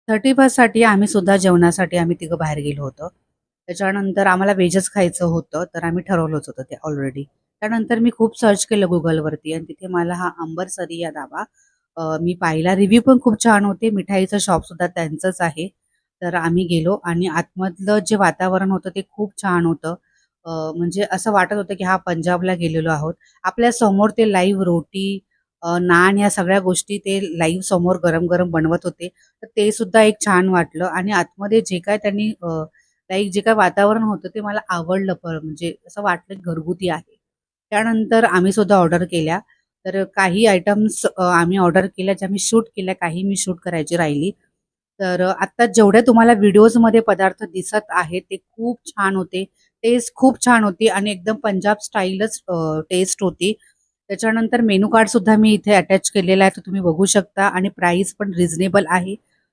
31st आम्ही सुद्धा जेवणासाठी आम्ही तिघं बाहेर गेलो होतो. त्याच्यानंतर आम्हाला व्हेजच खायचं होतं, तर आम्ही ठरवलंच होतं ते ऑलरेडी. त्यानंतर मी खूप सर्च केलं Googleवरती आणि तिथे मला हा अंबरसरी या ढाबा मी पाहिला. रिव्ह्यू पण खूप छान होते. मिठाईचं शॉपसुद्धा त्यांचंच आहे. तर आम्ही गेलो आणि आतमधलं जे वातावरण होतं ते खूप छान होतं. म्हणजे असं वाटत होतं की पंजाबला गेलेलो आहोत. आपल्या समोर ते लाईव्ह रोटी, नान या सगळ्या गोष्टी ते लाईव्ह समोर गरम-गरम बनवत होते. तर ते सुद्धा एक छान वाटलं आणि आतमध्ये जे काय त्यांनी लाईक जे काही वातावरण होतं ते मला आवडलं पण म्हणजे असं वाटलं की घरगुती आहे. त्यानंतर आम्ही सुद्धा ऑर्डर केल्या. तर काही आयटम्स आम्ही ऑर्डर केल्या, ज्या मी शूट केल्या, काही मी शूट करायची राहिली. तर आत्ता जेवढ्या तुम्हाला व्हिडिओजमध्ये पदार्थ दिसत आहेत, ते खूप छान होते. टेस्ट खूप छान होती आणि एकदम पंजाब स्टाईलच टेस्ट होती. त्याच्यानंतर मेनू कार्डसुद्धा मी इथे अटॅच केलेला आहे, तर तुम्ही बघू शकता आणि प्राईस पण रिझनेबल आहे.